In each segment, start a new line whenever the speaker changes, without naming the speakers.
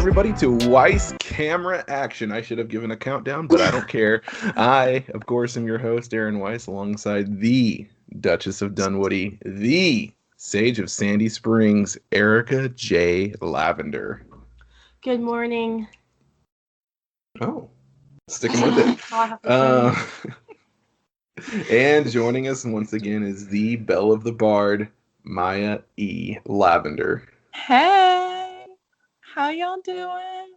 everybody, to Weiss Camera Action. I should have given a countdown, but I don't care. I, of course, am your host, Aaron Weiss, alongside the Duchess of Dunwoody, the Sage of Sandy Springs, Erica J. Lavender.
Good morning.
Oh, sticking with it. And joining us once again is the Belle of the Bard, Maya E. Lavender.
Hey, how y'all doing?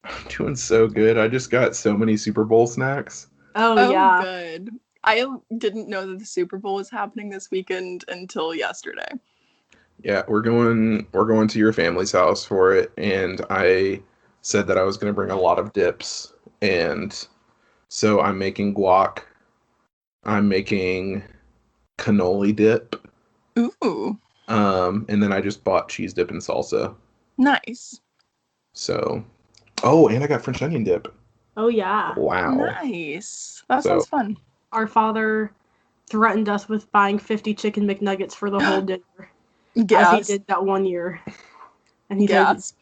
I'm doing so good. I just got so many Super Bowl snacks.
Oh yeah.
Good. I didn't know that the Super Bowl was happening this weekend until yesterday.
Yeah, we're going to your family's house for it, and I said that I was going to bring a lot of dips, and so I'm making guac. I'm making cannoli dip.
Ooh.
And then I just bought cheese dip and salsa.
Nice.
So, oh, and I got French onion dip.
Oh yeah.
Wow.
Nice. That sounds fun.
Our father threatened us with buying 50 chicken McNuggets for the whole dinner.
Gasp.
As he did that one year. And he
Gasp.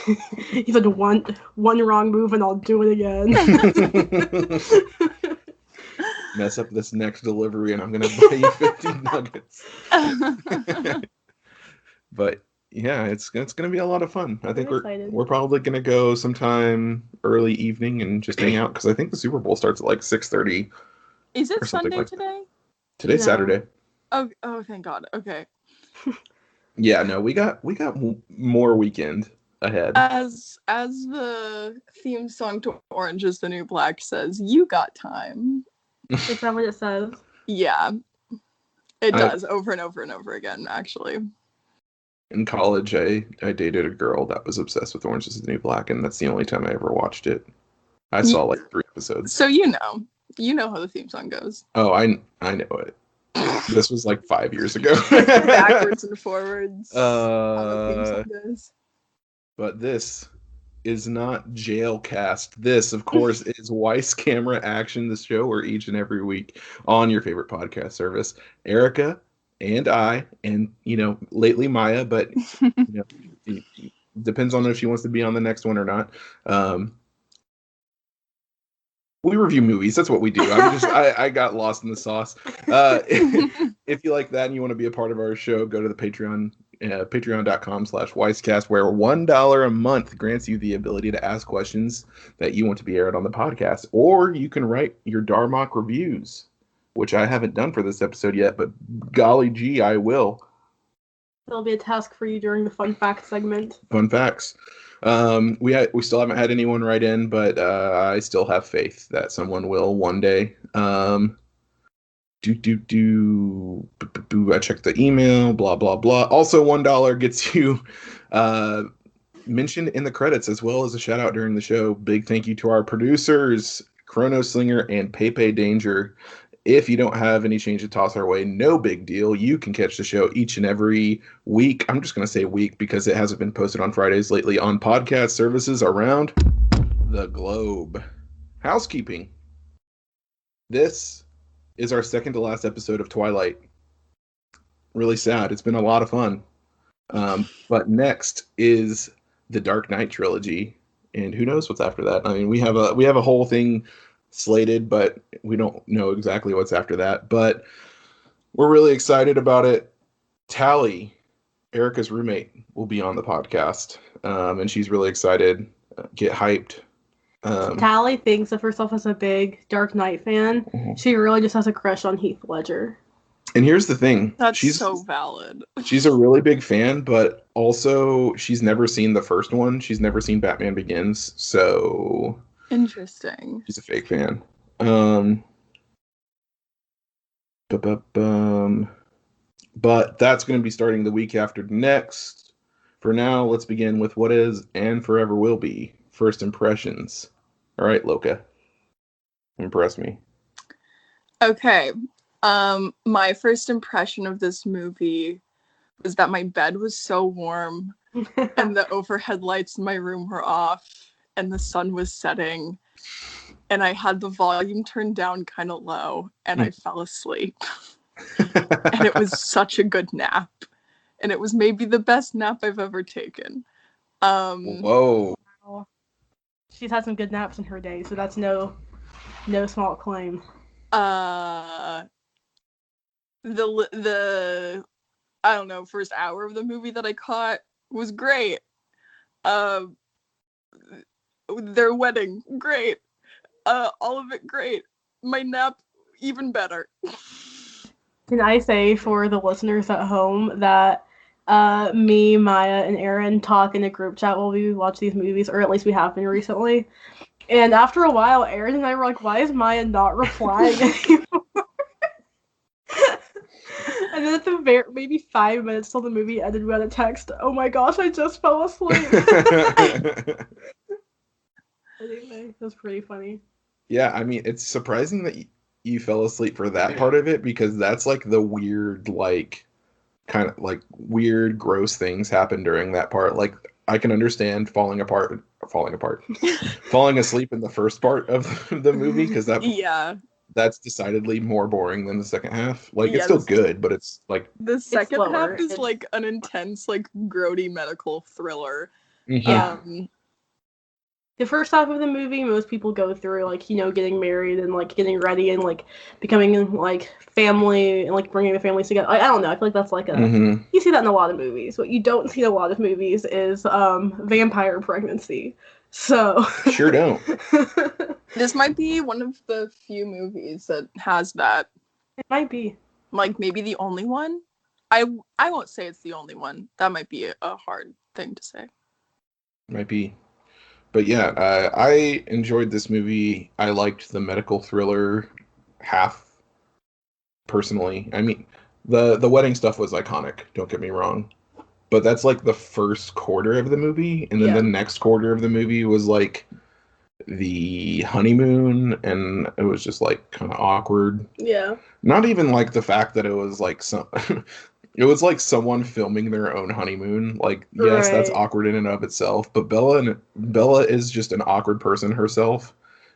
said, he said one wrong move and I'll do it again.
Mess up this next delivery and I'm going to buy you 50 nuggets. But yeah, it's going to be a lot of fun. I think we're probably going to go sometime early evening and just hang out because I think the Super Bowl starts at like 6:30.
Is it Sunday today?
Today's Saturday.
Oh, thank God. Okay.
Yeah, no, we got more weekend ahead.
As the theme song to Orange is the New Black says, you got time.
Is that what it says?
Yeah. It does over and over and over again, actually.
In college, I dated a girl that was obsessed with Orange is the New Black, and that's the only time I ever watched it. I saw like 3 episodes.
So you know how the theme song goes.
Oh, I know it. This was like 5 years ago.
Backwards and forwards. How the theme song goes.
But this is not Jailcast. This, of course, is Weiss Camera Action, the show where each and every week on your favorite podcast service, Erica and I, and, lately Maya, but, it depends on if she wants to be on the next one or not. We review movies. That's what we do. I got lost in the sauce. If you like that and you want to be a part of our show, go to the Patreon, patreon.com/Weisscast, where $1 a month grants you the ability to ask questions that you want to be aired on the podcast. Or you can write your Darmok reviews, which I haven't done for this episode yet, but golly gee, I will.
There'll be a task for you during the fun fact segment.
Fun facts. We still haven't had anyone write in, but I still have faith that someone will one day. I checked the email, blah blah blah. Also, $1 gets you mentioned in the credits as well as a shout out during the show. Big thank you to our producers, Chronoslinger and Pepe Danger. If you don't have any change to toss our way, no big deal. You can catch the show each and every week. I'm just going to say week because it hasn't been posted on Fridays lately on podcast services around the globe. Housekeeping. This is our second to last episode of Twilight. Really sad. It's been a lot of fun. But next is the Dark Knight trilogy. And who knows what's after that? I mean, we have a whole thing slated, but we don't know exactly what's after that. But we're really excited about it. Tally, Erica's roommate, will be on the podcast, and she's really excited. Get hyped.
Tally thinks of herself as a big Dark Knight fan. Mm-hmm. She really just has a crush on Heath Ledger.
And here's the thing.
She's so valid.
She's a really big fan, but also she's never seen the first one. She's never seen Batman Begins, so...
Interesting.
She's a fake fan. But that's going to be starting the week after next. For now, let's begin with what is and forever will be first impressions. All right, Loka. Impress me.
Okay. My first impression of this movie was that my bed was so warm and the overhead lights in my room were off. And the sun was setting, and I had the volume turned down kind of low, and I fell asleep. And it was such a good nap. And it was maybe the best nap I've ever taken.
Whoa.
Well, she's had some good naps in her day, so that's no small claim.
The I don't know, first hour of the movie that I caught was great. Their wedding, great. All of it great. My nap, even better.
Can I say for the listeners at home that me, Maya, and Aaron talk in a group chat while we watch these movies, or at least we have been recently. And after a while, Aaron and I were like, why is Maya not replying anymore? And then at the maybe 5 minutes till the movie ended, we got a text, oh my gosh, I just fell asleep. Anyway, that's pretty funny.
Yeah, I mean, it's surprising that you fell asleep for that part of it, because that's like the weird, like, kind of like weird, gross things happen during that part. Like, I can understand falling asleep in the first part of the movie, because that's decidedly more boring than the second half. Like, it's still good, but it's like
the second half is like an intense, like, grody medical thriller.
Yeah. The first half of the movie, most people go through, like, you know, getting married and, like, getting ready and, like, becoming, like, family and, like, bringing the families together. I don't know. I feel like that's, like, you see that in a lot of movies. What you don't see in a lot of movies is vampire pregnancy. So.
Sure don't.
This might be one of the few movies that has that.
It might be.
Like, maybe the only one? I won't say it's the only one. That might be a hard thing to say.
Might be. But yeah, I enjoyed this movie. I liked the medical thriller half, personally. I mean, the wedding stuff was iconic, don't get me wrong. But that's like the first quarter of the movie, and then the next quarter of the movie was like the honeymoon, and it was just like kind of awkward.
Yeah.
Not even like the fact that it was like it was like someone filming their own honeymoon. Like, yes, that's awkward in and of itself, but Bella is just an awkward person herself.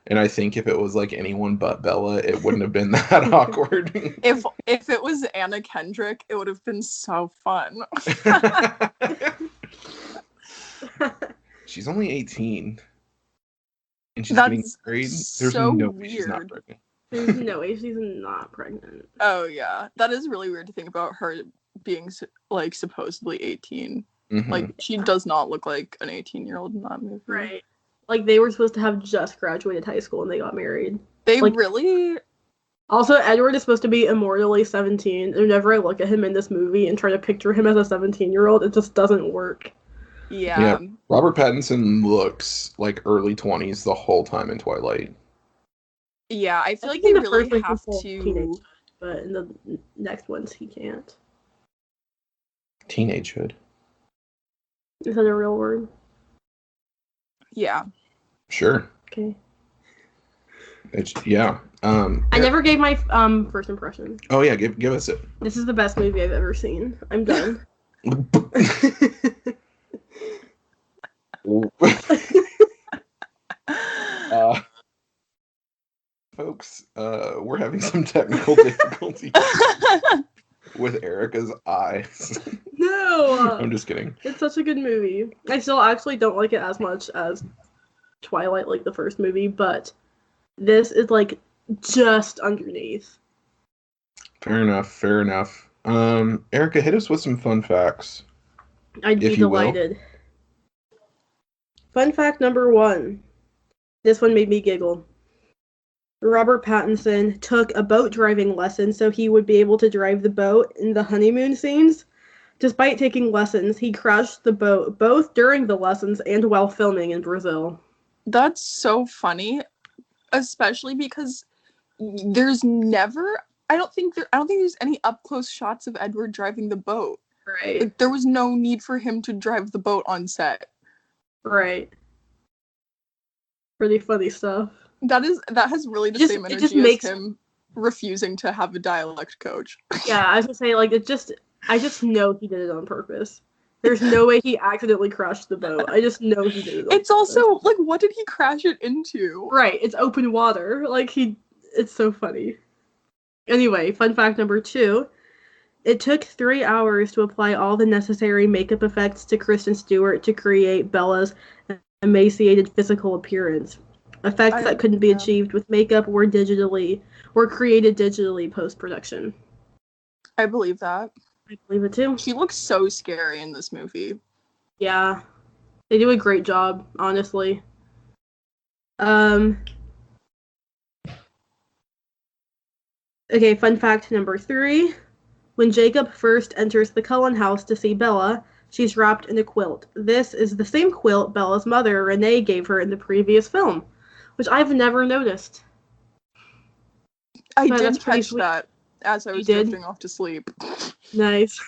And I think if it was like anyone but Bella, it wouldn't have been that awkward.
If it was Anna Kendrick, it would have been so fun.
She's only 18. And she's
That's
getting married. There's
so
no
weird.
way she's not pregnant.
There's no way she's not pregnant.
Oh, yeah. That is really weird to think about her being, like, supposedly 18.
Mm-hmm.
Like, she does not look like an 18-year-old in that movie.
Right. Like, they were supposed to have just graduated high school and they got married.
They
like,
really...
Also, Edward is supposed to be immortally 17, and whenever I look at him in this movie and try to picture him as a 17-year-old, it just doesn't work.
Yeah.
Robert Pattinson looks like early 20s the whole time in Twilight.
Yeah, I feel like they really have to...
Teenage, but in the next ones, he can't.
Teenagehood.
Is that a real word?
Yeah.
Sure.
Okay.
Yeah.
I never gave my first impression.
Oh yeah, give us it.
This is the best movie I've ever seen. I'm done.
Folks, we're having some technical difficulties with Erica's eyes.
No!
I'm just kidding.
It's such a good movie. I still actually don't like it as much as Twilight, like the first movie, but this is like just underneath.
Fair enough. Erica, hit us with some fun facts.
I'd be delighted. Fun fact number 1. This one made me giggle. Robert Pattinson took a boat driving lesson so he would be able to drive the boat in the honeymoon scenes. Despite taking lessons, he crashed the boat both during the lessons and while filming in Brazil.
That's so funny, especially because there's never... I don't think there's any up-close shots of Edward driving the boat.
Right.
Like, there was no need for him to drive the boat on set.
Right. Pretty funny stuff.
That has really the same energy as him refusing to have a dialect coach.
Yeah, I was gonna say, like, I just know he did it on purpose. There's no way he accidentally crashed the boat. I just know he did it on purpose.
It's also, like, what did he crash it into?
Right, it's open water. Like, it's so funny. Anyway, fun fact number 2. It took 3 hours to apply all the necessary makeup effects to Kristen Stewart to create Bella's emaciated physical appearance. Effects that couldn't be achieved with makeup were created digitally post-production.
I believe that.
I believe it too.
He looks so scary in this movie.
Yeah. They do a great job, honestly. Okay, fun fact number 3. When Jacob first enters the Cullen house to see Bella, she's wrapped in a quilt. This is the same quilt Bella's mother, Renee, gave her in the previous film, which I've never noticed.
I did catch that as I was drifting off to sleep.
Nice.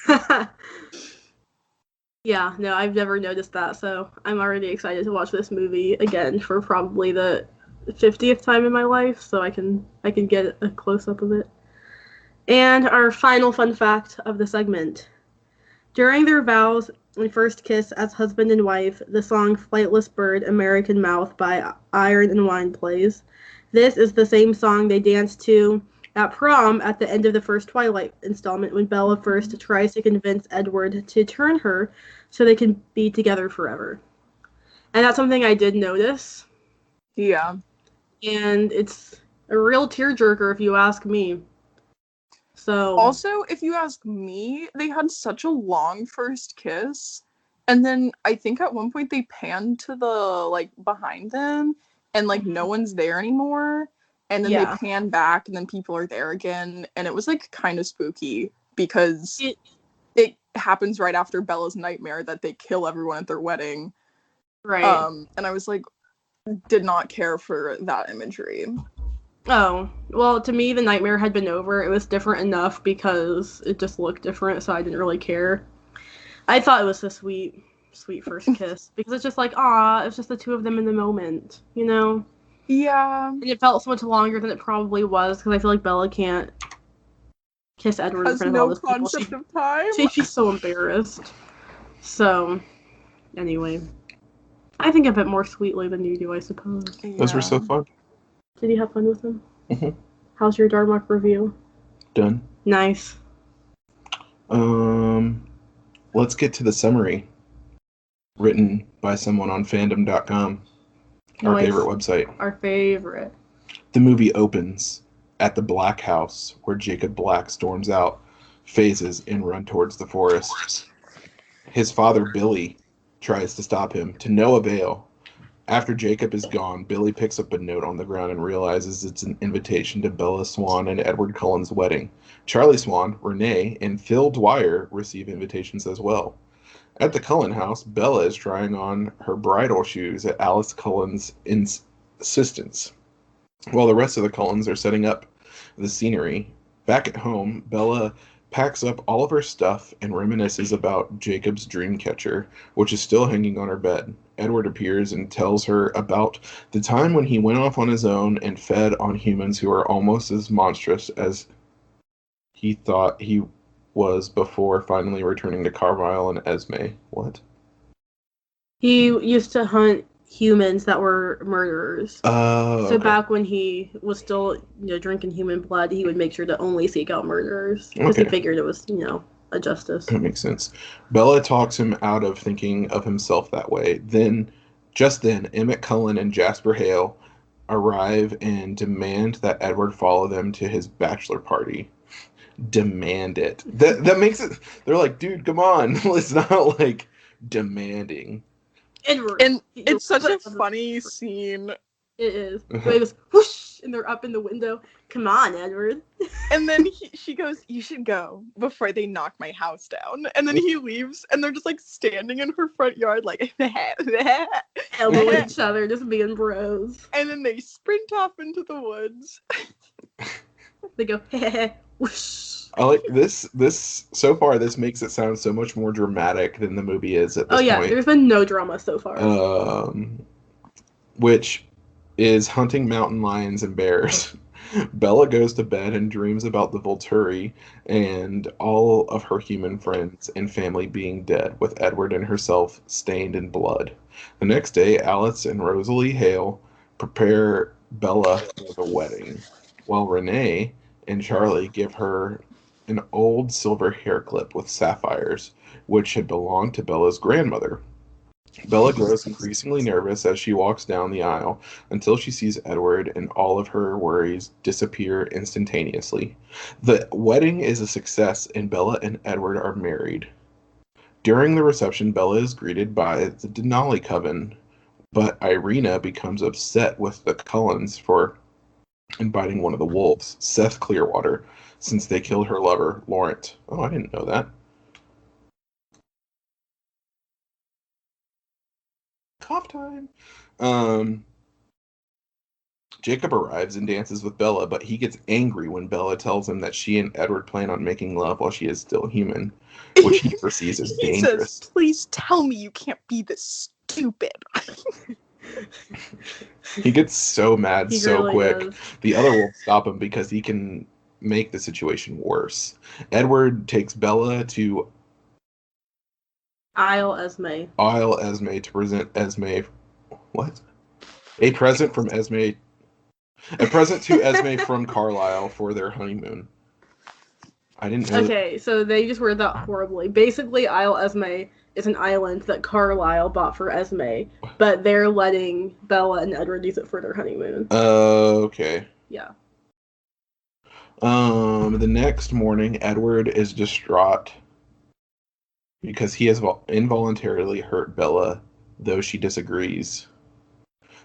Yeah, no, I've never noticed that, so I'm already excited to watch this movie again for probably the 50th time in my life, so I can get a close-up of it. And our final fun fact of the segment. During their vows and first kiss as husband and wife, the song Flightless Bird, American Mouth by Iron and Wine plays. This is the same song they danced to at prom at the end of the first Twilight installment when Bella first tries to convince Edward to turn her so they can be together forever. And that's something I did notice.
Yeah.
And it's a real tearjerker if you ask me. So
also, if you ask me, they had such a long first kiss, and then I think at one point they panned to the like behind them, and like no one's there anymore, and then they pan back, and then people are there again, and it was like kind of spooky because it happens right after Bella's nightmare that they kill everyone at their wedding,
right?
And I was like, did not care for that imagery.
Oh, well, to me, the nightmare had been over. It was different enough because it just looked different, so I didn't really care. I thought it was a sweet, sweet first kiss because it's just like, it's just the two of them in the moment, you know?
Yeah.
And it felt so much longer than it probably was because I feel like Bella can't kiss Edward in front of all those people.
Concept of time.
She's so embarrassed. So, anyway. I think a bit more sweetly than you do, I suppose.
Yeah. Those were so fun.
Did you have fun with them?
Mm-hmm.
How's your Darmok review?
Done.
Nice.
Let's get to the summary. Written by someone on fandom.com. Our favorite website.
Our favorite.
The movie opens at the Black House, where Jacob Black storms out, phases, and run towards the forest. His father, Billy, tries to stop him, to no avail. After Jacob is gone, Billy picks up a note on the ground and realizes it's an invitation to Bella Swan and Edward Cullen's wedding. Charlie Swan, Renee, and Phil Dwyer receive invitations as well. At the Cullen house, Bella is trying on her bridal shoes at Alice Cullen's insistence, while the rest of the Cullens are setting up the scenery. Back at home, Bella packs up all of her stuff and reminisces about Jacob's dream catcher, which is still hanging on her bed. Edward appears and tells her about the time when he went off on his own and fed on humans who are almost as monstrous as he thought he was before finally returning to Carlisle and Esme. What?
He used to hunt humans that were murderers.
So
okay. Back when he was still, drinking human blood, he would make sure to only seek out murderers because he figured it was, a justice.
That makes sense. Bella talks him out of thinking of himself that way. Just then, Emmett Cullen and Jasper Hale arrive and demand that Edward follow them to his bachelor party. Demand it. That makes it. They're like, dude, come on. It's not like demanding.
Edward.
And it's such a funny scene.
It is. They just whoosh, and they're up in the window. Come on, Edward.
And then she goes, you should go before they knock my house down. And then he leaves, and they're just like standing in her front yard, like
elbowing each other, just being bros.
And then they sprint off into the woods.
They go whoosh.
I like this so far. This makes it sound so much more dramatic than the movie is at this point. Oh yeah,
there's been no drama so far.
Which is hunting mountain lions and bears. Bella goes to bed and dreams about the Volturi and all of her human friends and family being dead, with Edward and herself stained in blood. The next day, Alice and Rosalie Hale prepare Bella for the wedding, while Renee and Charlie give her an old silver hair clip with sapphires, which had belonged to Bella's grandmother. Bella grows increasingly nervous as she walks down the aisle until she sees Edward, and all of her worries disappear instantaneously. The wedding is a success, and Bella and Edward are married. During the reception, Bella is greeted by the Denali coven, but Irina becomes upset with the Cullens for inviting one of the wolves, Seth Clearwater, since they killed her lover, Laurent. Oh, I didn't know that. Cough time. Jacob arrives and dances with Bella, but he gets angry when Bella tells him that she and Edward plan on making love while she is still human, which he perceives as dangerous.
Says, please tell me you can't be this stupid.
He gets so mad so
really
quick.
does.
The other will stop him because he can make the situation worse. Edward takes Bella to
Isle Esme
to present Esme. What? A present from Esme. A present to Esme from Carlisle for their honeymoon. I didn't know.
Okay, so they just worded that horribly. Basically, Isle Esme is an island that Carlisle bought for Esme, but they're letting Bella and Edward use it for their honeymoon.
Okay.
Yeah.
The next morning, Edward is distraught because he has involuntarily hurt Bella, though she disagrees.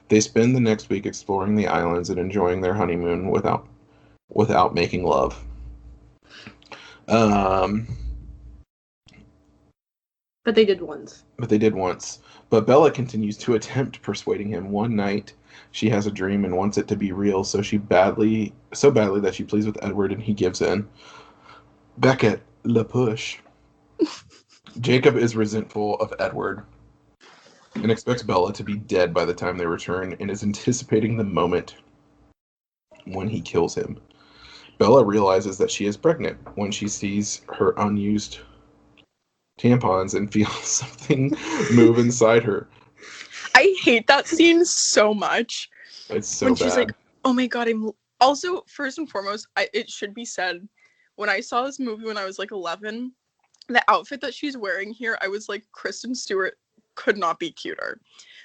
They spend the next week exploring the islands and enjoying their honeymoon without making love.
But they did once.
But Bella continues to attempt persuading him. One night, she has a dream and wants it to be real, so badly that she pleads with Edward and he gives in. Back at La Push, Jacob is resentful of Edward and expects Bella to be dead by the time they return and is anticipating the moment when he kills him. Bella realizes that she is pregnant when she sees her unused tampons and feels something move inside her.
I hate that scene so much.
It's so
when
bad.
She's like, oh my god, I'm... Also, first and foremost, it should be said, when I saw this movie when I was like 11, the outfit that she's wearing here, I was like, Kristen Stewart could not be cuter.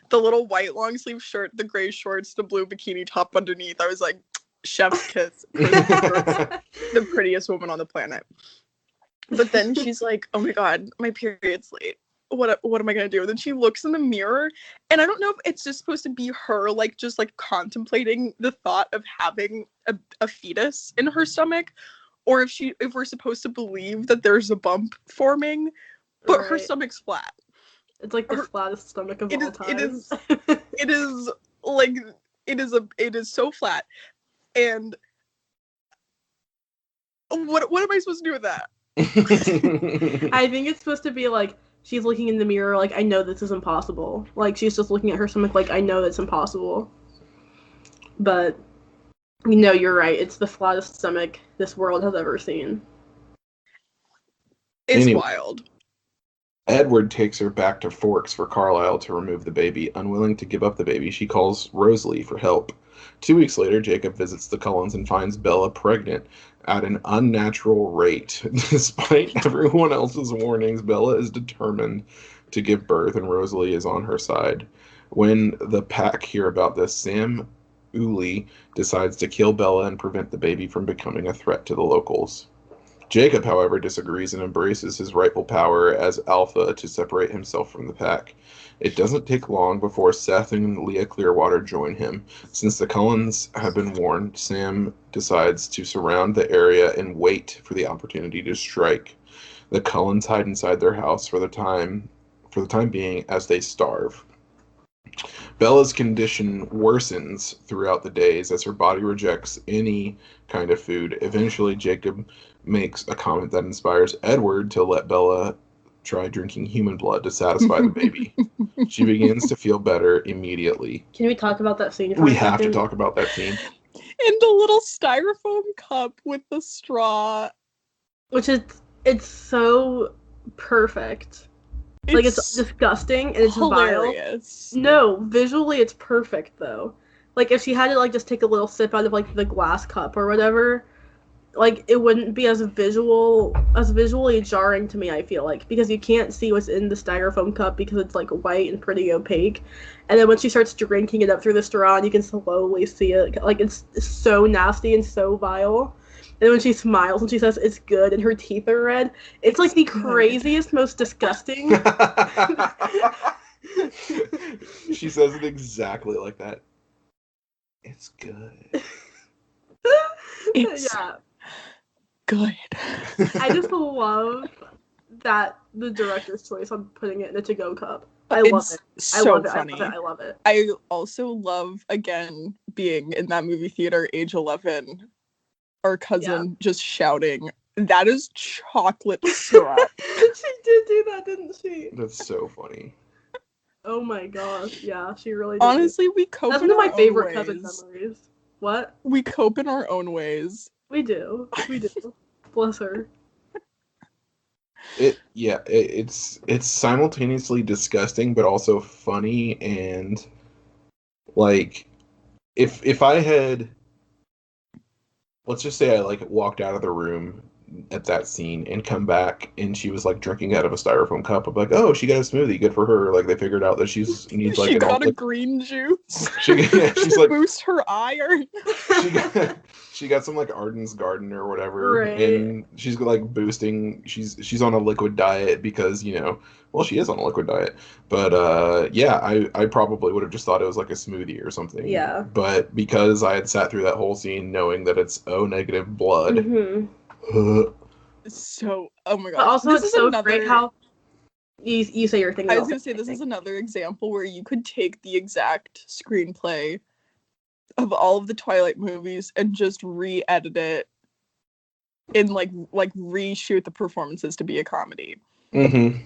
The little white long sleeve shirt, the gray shorts, the blue bikini top underneath, I was like, chef's kiss. The prettiest woman on the planet. But then she's like, oh my god, my period's late. What am I gonna do? And then she looks in the mirror, and I don't know if it's just supposed to be her like just like contemplating the thought of having a fetus in her stomach, or if we're supposed to believe that there's a bump forming, but her stomach's flat.
It's like the flattest stomach of all time.
It is like it is so flat. And what am I supposed to do with that?
I think it's supposed to be like she's looking in the mirror like, I know this is impossible. Like she's just looking at her stomach like, I know that's impossible. But you're right. It's the flattest stomach this world has ever seen.
It's wild.
Edward takes her back to Forks for Carlisle to remove the baby. Unwilling to give up the baby, she calls Rosalie for help. 2 weeks later, Jacob visits the Cullens and finds Bella pregnant at an unnatural rate. Despite everyone else's warnings, Bella is determined to give birth, and Rosalie is on her side. When the pack hear about this, Sam Uli decides to kill Bella and prevent the baby from becoming a threat to the locals. Jacob, however, disagrees and embraces his rightful power as alpha to separate himself from the pack. It doesn't take long before Seth and Leah Clearwater join him. Since the Cullens have been warned, Sam decides to surround the area and wait for the opportunity to strike. The Cullens hide inside their house for the time being as they starve. Bella's condition worsens throughout the days as her body rejects any kind of food. Eventually, Jacob makes a comment that inspires Edward to let Bella try drinking human blood to satisfy the baby. She begins to feel better immediately.
Can we talk about that scene?
We have to talk about that scene.
In the little styrofoam cup with the straw.
Which is, it's so perfect. It's disgusting and it's
hilarious.
Vile. No, visually it's perfect though. Like if she had to like just take a little sip out of like the glass cup or whatever, like it wouldn't be as visually jarring to me, I feel like, because you can't see what's in the styrofoam cup because it's like white and pretty opaque. And then when she starts drinking it up through the straw, and you can slowly see it, like it's so nasty and so vile. And when she smiles and she says it's good and her teeth are red, it's like the craziest, most disgusting.
She says it exactly like that. It's good.
It's good.
I just love that the director's choice on putting it in a to-go cup. I love it.
So funny.
I love it.
I also love, again, being in that movie theater, age 11, our cousin just shouting, "That is chocolate syrup."
She did do that, didn't she?
That's so funny.
Oh my gosh, yeah, she really did.
Honestly, we cope
That's
in
one of
our
my favorite
own
cousin
ways.
memories. What?
We cope in our own ways.
We do. Bless her.
It's simultaneously disgusting but also funny, and like if I had, let's just say I like walked out of the room at that scene and come back and she was like drinking out of a styrofoam cup, I'm like, oh, she got a smoothie, good for her. Like they figured out that she needs like
she got a green juice.
She's
to
like
boost her iron.
she got some like Arden's Garden or whatever,
Right.
and she's like boosting. She's on a liquid diet because well, she is on a liquid diet. But yeah, I probably would have just thought it was like a smoothie or something.
Yeah.
But because I had sat through that whole scene knowing that it's O negative blood.
Mm-hmm.
So, oh my god.
But also, it's so great how you say your thing.
I was gonna say this is another example where you could take the exact screenplay of all of the Twilight movies and just re-edit it and like reshoot the performances to be a comedy.
Mm-hmm.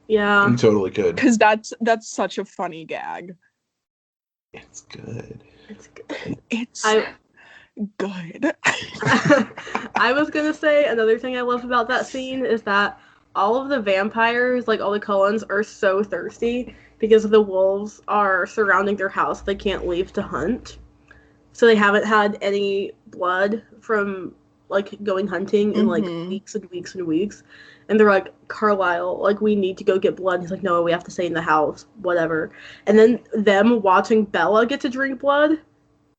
Yeah.
You totally could.
Because that's such a funny gag.
It's good.
It's good.
It's good.
I was gonna say another thing I love about that scene is that all of the vampires, like all the Cullens, are so thirsty because the wolves are surrounding their house. They can't leave to hunt. So they haven't had any blood from like going hunting in like weeks and weeks and weeks. And they're like, Carlisle, like we need to go get blood. And he's like, no, we have to stay in the house, whatever. And then them watching Bella get to drink blood,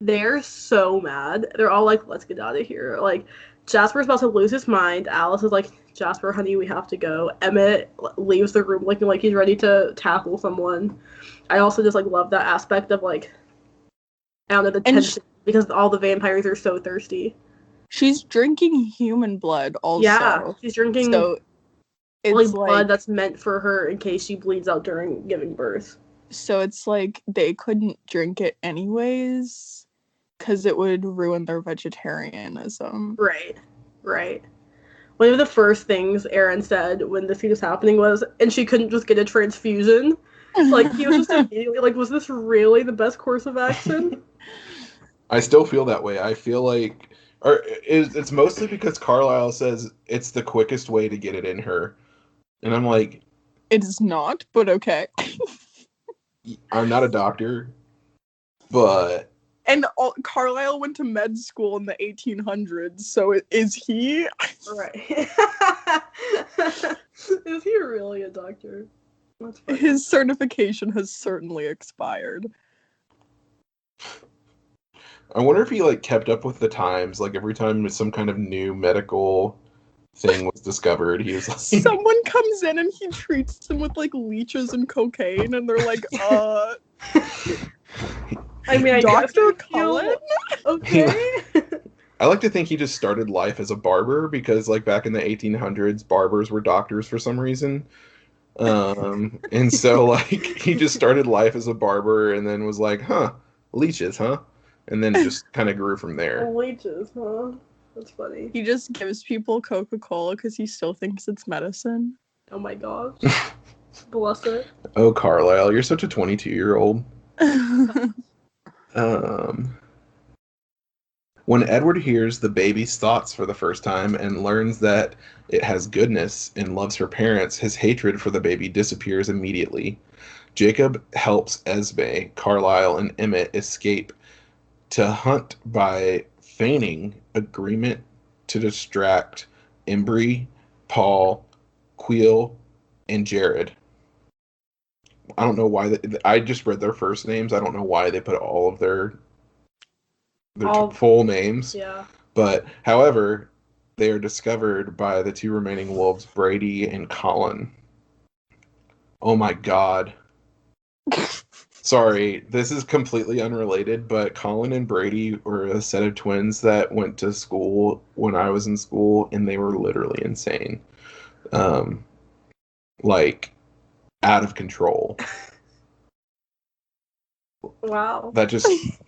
they're so mad. They're all like, let's get out of here. Like, Jasper's about to lose his mind. Alice is like, Jasper, honey, we have to go. Emmett leaves the room looking like he's ready to tackle someone. I also just like love that aspect of like, I don't know, the tension because all the vampires are so thirsty.
She's drinking human blood also.
Yeah, she's drinking
it's
blood that's meant for her in case she bleeds out during giving birth.
So it's like they couldn't drink it anyways because it would ruin their vegetarianism.
Right. One of the first things Aaron said when this scene was happening was, and she couldn't just get a transfusion. Like, he was just immediately like, was this really the best course of action?
I still feel that way. I feel like, or it's mostly because Carlisle says it's the quickest way to get it in her. And I'm like,
it is not, but okay.
I'm not a doctor, but...
And Carlisle went to med school in the 1800s, so is he?
Right. Is he really a doctor? That's funny.
His certification has certainly expired.
I wonder if he like kept up with the times. Like every time some kind of new medical thing was discovered, he was like...
Someone comes in and he treats them with like leeches and cocaine, and they're like,
I mean,
Dr. Cullen?
Okay.
I like to think he just started life as a barber because, like, back in the 1800s, barbers were doctors for some reason. And so, like, he just started life as a barber and then was like, leeches, huh? And then it just kind of grew from there.
Leeches, huh? That's funny.
He just gives people Coca-Cola because he still thinks it's medicine.
Oh my gosh. Bless it.
Oh, Carlisle, you're such a 22-year-old. When Edward hears the baby's thoughts for the first time and learns that it has goodness and loves her parents, his hatred for the baby disappears immediately. Jacob helps Esme, Carlisle, and Emmett escape to hunt by feigning agreement to distract Embry, Paul, Queel, and Jared. I don't know why. I just read their first names. I don't know why they put all of their full names.
Yeah.
But, however, they are discovered by the two remaining wolves, Brady and Colin. Oh my god. Sorry, this is completely unrelated, but Colin and Brady were a set of twins that went to school when I was in school, and they were literally insane. Like, out of control.
Wow.
That just...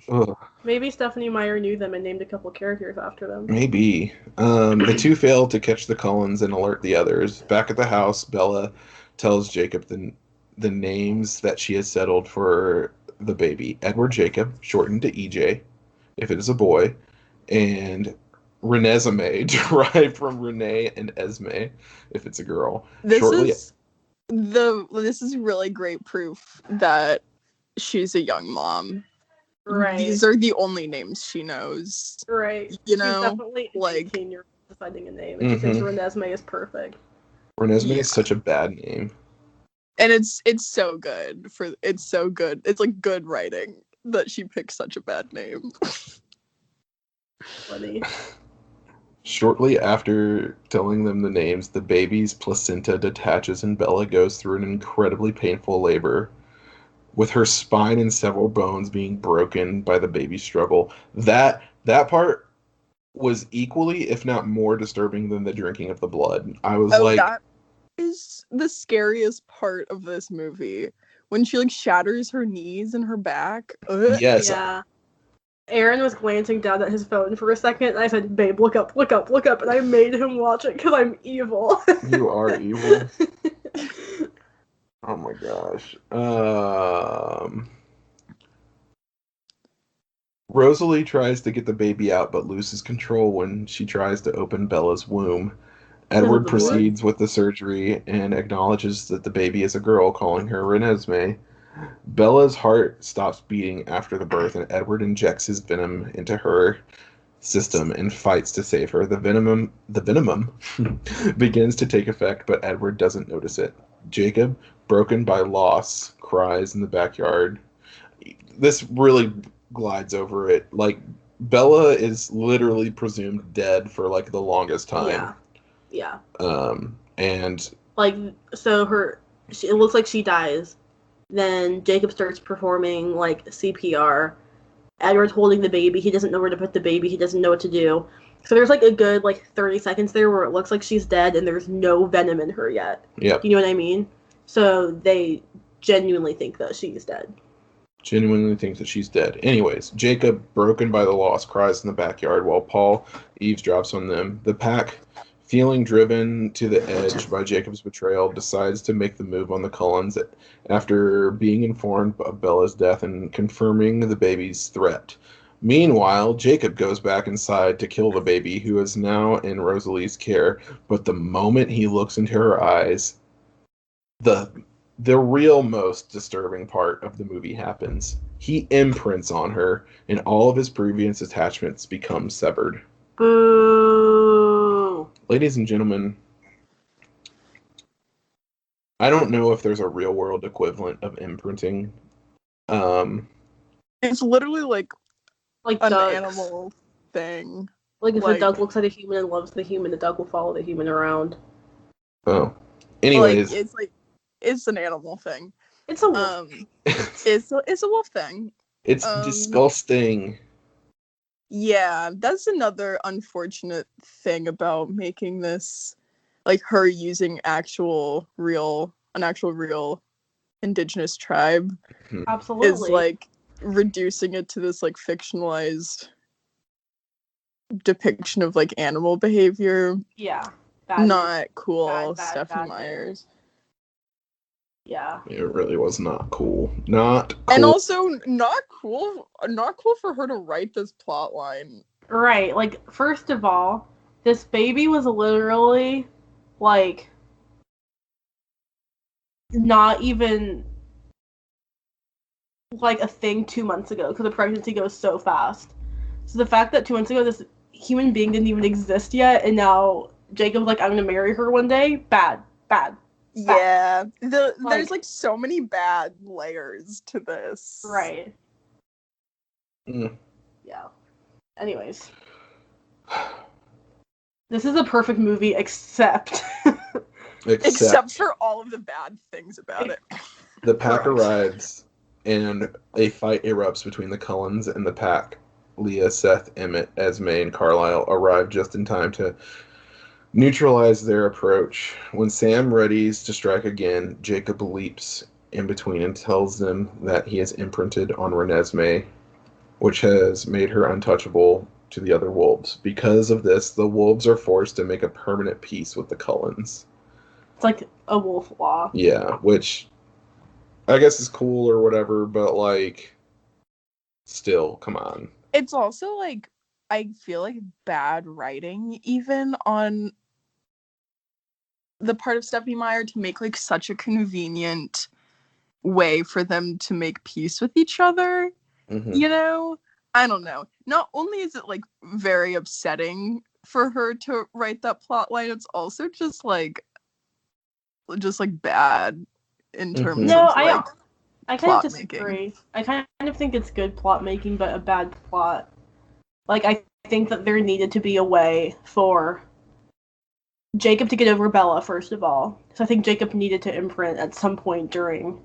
ugh.
Maybe Stephanie Meyer knew them and named a couple characters after them.
Maybe. The two fail to catch the Cullens and alert the others. Back at the house, Bella tells Jacob the names that she has settled for the baby. Edward Jacob, shortened to EJ, if it is a boy, and Renesmee, derived from Renee and Esme, if it's a girl.
This is really great proof that she's a young mom.
Right.
These are the only names she knows.
Right.
You know,
she's definitely
like
18-year-old deciding a name, and she thinks Renesmee is perfect.
Renesmee is such a bad name.
And it's so good. It's so good. It's like good writing that she picked such a bad name.
Funny.
Shortly after telling them the names, the baby's placenta detaches and Bella goes through an incredibly painful labor, with her spine and several bones being broken by the baby's struggle. That part was equally, if not more, disturbing than the drinking of the blood. I was like...
that is the scariest part of this movie. When she, like, shatters her knees and her back. Ugh.
Yes.
Yeah. Aaron was glancing down at his phone for a second, and I said, babe, look up, and I made him watch it because I'm evil.
You are evil. Oh my gosh. Rosalie tries to get the baby out, but loses control when she tries to open Bella's womb. Edward proceeds with the surgery and acknowledges that the baby is a girl, calling her Renesmee. Bella's heart stops beating after the birth, and Edward injects his venom into her system and fights to save her. The venom begins to take effect, but Edward doesn't notice it. Jacob, broken by loss, cries in the backyard. This really glides over it. Like, Bella is literally presumed dead for, like, the longest time.
Yeah.
And...
like, so it looks like she dies. Then Jacob starts performing, like, CPR. Edward's holding the baby. He doesn't know where to put the baby. He doesn't know what to do. So there's, like, a good, like, 30 seconds there where it looks like she's dead and there's no venom in her yet.
Yep.
You know what I mean? So they genuinely think that she's dead.
Genuinely thinks that she's dead. Anyways, Jacob, broken by the loss, cries in the backyard while Paul eavesdrops on them. The pack, feeling driven to the edge by Jacob's betrayal, decides to make the move on the Cullens after being informed of Bella's death and confirming the baby's threat. Meanwhile, Jacob goes back inside to kill the baby, who is now in Rosalie's care, but the moment he looks into her eyes, the real most disturbing part of the movie happens. He imprints on her, and all of his previous attachments become severed.
Boo!
Ladies and gentlemen, I don't know if there's a real-world equivalent of imprinting.
It's literally like an
ducks.
animal thing.
Like, if a duck looks at a human and loves the human, the duck will follow the human around.
Oh. Anyways.
It's an animal thing.
It's a wolf.
It's a wolf thing.
It's disgusting.
Yeah, that's another unfortunate thing about making this, like, her using an actual real indigenous tribe.
Absolutely.
Is, like, reducing it to this, like, fictionalized depiction of, like, animal behavior.
Yeah.
Not cool, Stephanie Myers.
Yeah.
It really was not cool. Not cool.
And also not cool for her to write this plot line.
Right. Like, first of all, this baby was literally, like, not even, like, a thing 2 months ago, because the pregnancy goes so fast. So the fact that 2 months ago human being didn't even exist yet, and now Jacob's like, I'm gonna marry her one day. Bad.
Yeah. There's
Like-
like so many bad layers to this.
Right.
Mm.
Yeah. Anyways. This is a perfect movie except
Except for all of the bad things about it.
the pack
Correct.
arrives and a fight erupts between the Cullens and the pack. Leah, Seth, Emmett, Esme, and Carlisle arrive just in time to neutralize their approach. When Sam readies to strike again, Jacob leaps in between and tells them that he is imprinted on Renesmee, which has made her untouchable to the other wolves. Because of this, the wolves are forced to make a permanent peace with the Cullens.
it's like a wolf law.
Yeah, which I guess is cool or whatever, but like, still, come on.
It's also like, I feel like bad writing even on the part of Stephenie Meyer to make like such a convenient way for them to make peace with each other.
Mm-hmm.
You know? I don't know. Not only is it like very upsetting for her to write that plot line, it's also just like bad in terms
No,
of like
I kind
plot
of
making.
disagree. I kind of think it's good plot making, but a bad plot. Like, I think that there needed to be a way for Jacob to get over Bella, first of all. So I think Jacob needed to imprint at some point during...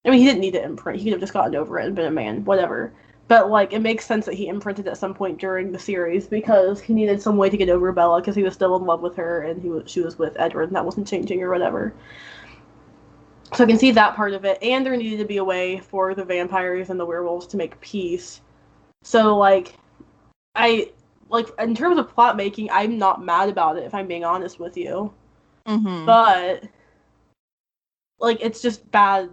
I mean, he didn't need to imprint. He could have just gotten over it and been a man, whatever. But, like, it makes sense that he imprinted at some point during the series because he needed some way to get over Bella because he was still in love with her and she was with Edward and that wasn't changing or whatever. So I can see that part of it. And there needed to be a way for the vampires and the werewolves to make peace. So, like, in terms of plot making, I'm not mad about it, if I'm being honest with you.
Mm-hmm.
But, like, it's just bad.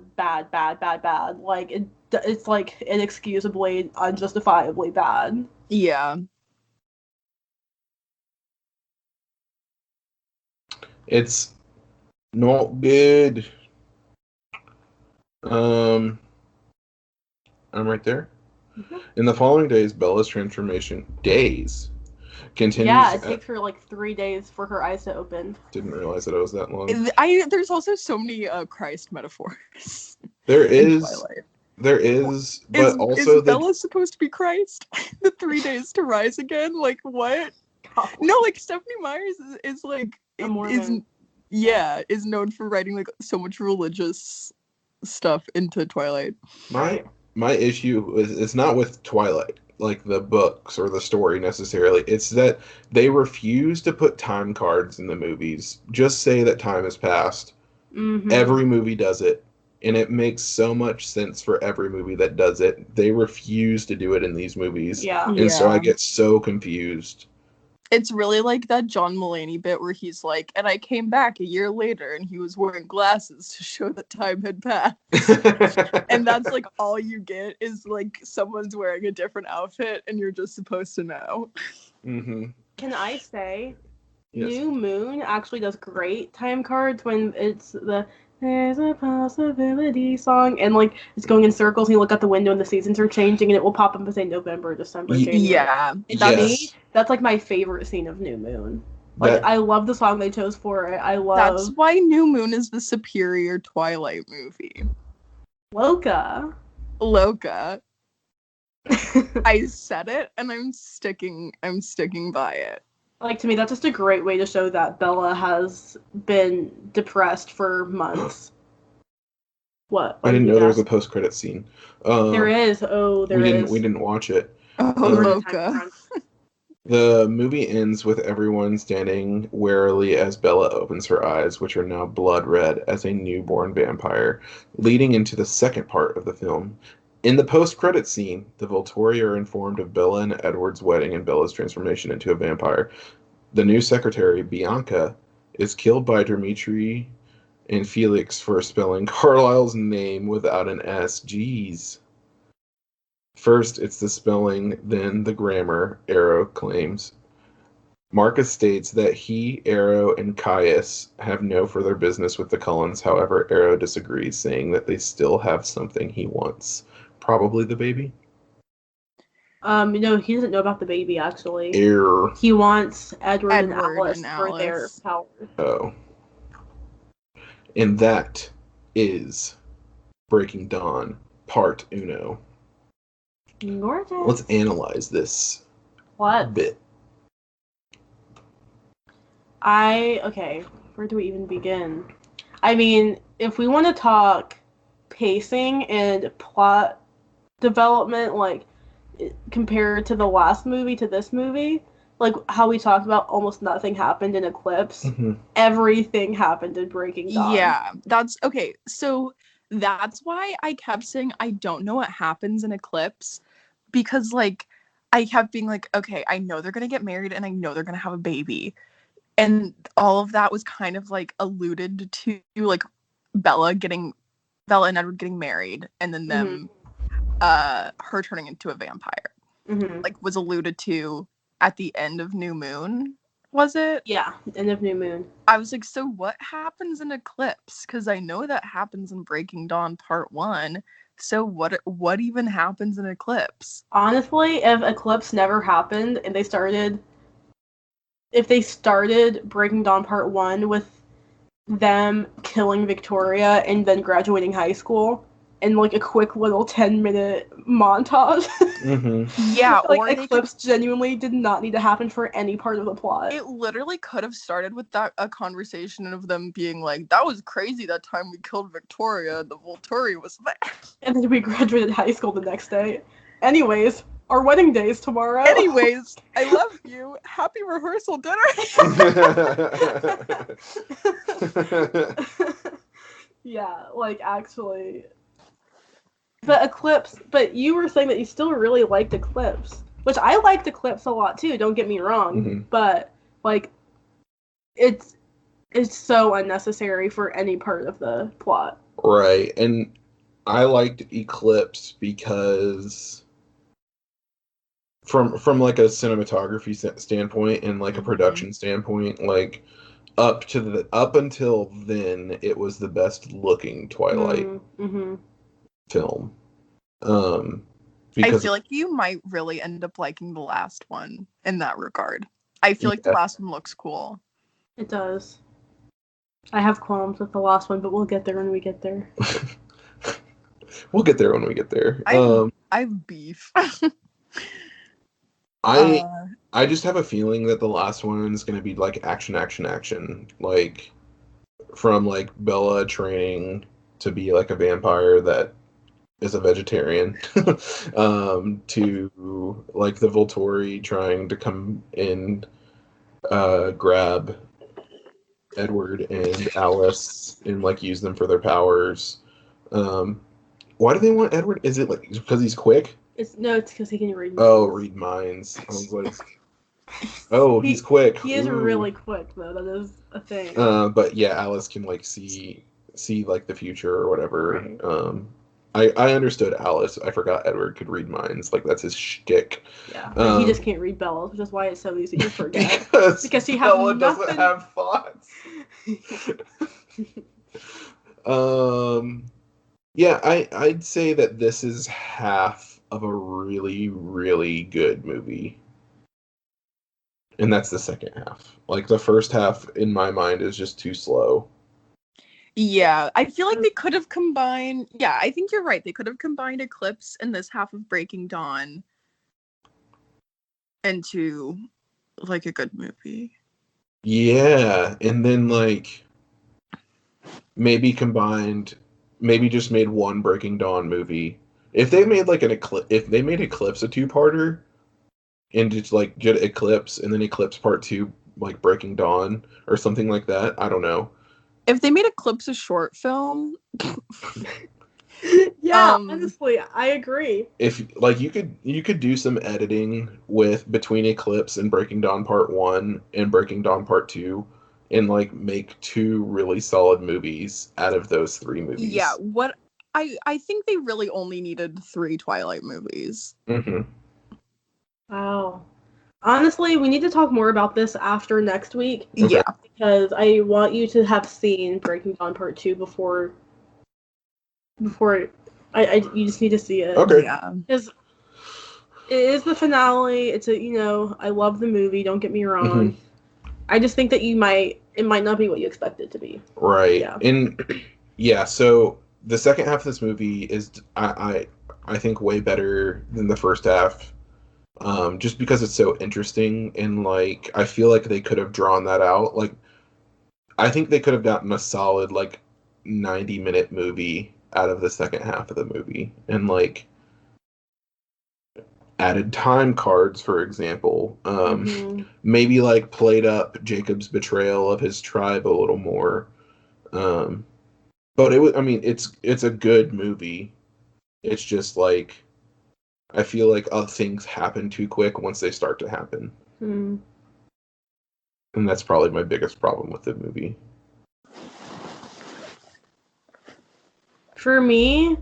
Like, it's, like, inexcusably, unjustifiably bad.
Yeah.
It's not good. I'm right there.
Mhm.
In the following days, Bella's transformation continues.
Yeah, it takes her, like, 3 days for her eyes to open.
Didn't realize that it was that long.
There's also so many Christ metaphors.
There
in
is,
Twilight.
but also
is Bella supposed to be Christ? The 3 days to rise again? Like, what?
God.
No, like, Stephenie Meyers is like...
A Mormon.
is known for writing, like, so much religious stuff into Twilight.
My issue is it's not with Twilight, like the books or the story necessarily. It's that they refuse to put time cards in the movies. Just say that time has passed.
Mm-hmm.
Every movie does it. And it makes so much sense for every movie that does it. They refuse to do it in these movies.
Yeah.
And so I get so confused.
It's really like that John Mulaney bit where he's like, and I came back a year later and he was wearing glasses to show that time had passed. And that's like all you get is like someone's wearing a different outfit and you're just supposed to know.
Mm-hmm.
Can I say,
Yes.
New Moon actually does great time cards when it's the There's a Possibility song, and like it's going in circles, and you look out the window, and the seasons are changing, and it will pop up and say November, December, January.
Yeah.
That's like my favorite scene of New Moon. Like, I love the song they chose for it.
That's why New Moon is the superior Twilight movie.
Loca.
I said it, and I'm sticking by it.
Like, to me, that's just a great way to show that Bella has been depressed for months. What?
I didn't know there was a post-credit scene.
There is. Oh, there is.
We didn't watch it.
Oh, Loca.
The movie ends with everyone standing warily as Bella opens her eyes, which are now blood red as a newborn vampire, leading into the second part of the film. In the post-credit scene, the Volturi are informed of Bella and Edward's wedding and Bella's transformation into a vampire. The new secretary, Bianca, is killed by Dimitri and Felix for spelling Carlisle's name without an S. Jeez. First, it's the spelling, then the grammar, Arrow claims. Marcus states that he, Arrow, and Caius have no further business with the Cullens. However, Arrow disagrees, saying that they still have something he wants. Probably the baby.
He doesn't know about the baby, actually.
Error.
He wants Edward and
Edward
Alice
and
for their
Alice.
power.
Oh. And that is Breaking Dawn, Part Uno.
Gorgeous.
Let's analyze this
What?
bit.
Okay, where do we even begin? I mean, if we want to talk pacing and plot development, like, compared to the last movie to this movie, like how we talked about almost nothing happened in Eclipse,
Mm-hmm.
everything happened in Breaking Dawn.
Yeah, that's okay. So that's why I kept saying I don't know what happens in Eclipse, because like I kept being like, okay, I know they're gonna get married and I know they're gonna have a baby, and all of that was kind of like alluded to, like Bella and Edward getting married, and then them her turning into a vampire, like was alluded to at the end of New Moon, was it?
Yeah, end of New Moon.
I was like, so what happens in Eclipse? Because I know that happens in Breaking Dawn Part 1. So what even happens in Eclipse?
Honestly, if Eclipse never happened and if they started Breaking Dawn Part 1 with them killing Victoria and then graduating high school and like a quick little 10-minute montage.
Yeah,
like Eclipse genuinely did not need to happen for any part of the plot.
It literally could have started with a conversation of them being like, that was crazy that time we killed Victoria, the Volturi was there.
And then we graduated high school the next day. Anyways, our wedding day is tomorrow.
Anyways, I love you. Happy rehearsal dinner.
Yeah, like actually. But you were saying that you still really liked Eclipse, which I liked Eclipse a lot too, don't get me wrong, but like it's so unnecessary for any part of the plot.
Right, and I liked Eclipse because from like a cinematography standpoint and like a production standpoint, like up until then, it was the best looking Twilight film.
I feel like you might really end up liking the last one in that regard. I feel like the last one looks cool.
It does. I have qualms with the last one, but we'll get there when we get there.
We'll get there when we get there.
I have beef.
I just have a feeling that the last one is going to be like action, like from like Bella training to be like a vampire that is a vegetarian, to like the Volturi trying to come in, grab Edward and Alice and like use them for their powers. Why do they want Edward? Is it like because he's quick?
It's because he can read minds.
Oh, read minds. I was like, oh, he's quick.
He is really quick though. That is a thing.
But yeah, Alice can like see like the future or whatever. Right. I understood Alice. I forgot Edward could read minds. Like that's his shtick.
Yeah, but he just can't read Bella's, which is why it's so easy to forget. because he
Bella doesn't have thoughts. Yeah, I'd say that this is half of a really, really good movie. And that's the second half. Like, the first half, in my mind, is just too slow.
Yeah, I feel like they could have combined... Yeah, I think you're right. They could have combined Eclipse and this half of Breaking Dawn into, like, a good movie.
Yeah, and then, like, maybe just made one Breaking Dawn movie. If they made like Eclipse a two-parter, and just like did Eclipse and then Eclipse Part 2, like Breaking Dawn or something like that, I don't know.
If they made Eclipse a short film,
yeah, honestly, I agree.
If like you could do some editing between Eclipse and Breaking Dawn Part 1 and Breaking Dawn Part 2. And like make two really solid movies out of those three movies.
Yeah, I think they really only needed 3 Twilight movies.
Wow. Honestly, we need to talk more about this after next week.
Yeah.
Because I want you to have seen Breaking Dawn Part 2 before you just need to see it.
Okay.
Yeah.
Because It is the finale. It's I love the movie, don't get me wrong.
Mm-hmm.
I just think that it might not be what you expect it to be.
Right.
Yeah.
And yeah, so the second half of this movie is I think way better than the first half. Just because it's so interesting, and like I feel like they could have drawn that out. Like I think they could have gotten a solid like 90-minute movie out of the second half of the movie, and like added time cards, for example. Maybe like played up Jacob's betrayal of his tribe a little more. But it was, I mean, it's a good movie. It's just like I feel like things happen too quick once they start to happen.
Mm.
And that's probably my biggest problem with the movie.
For me,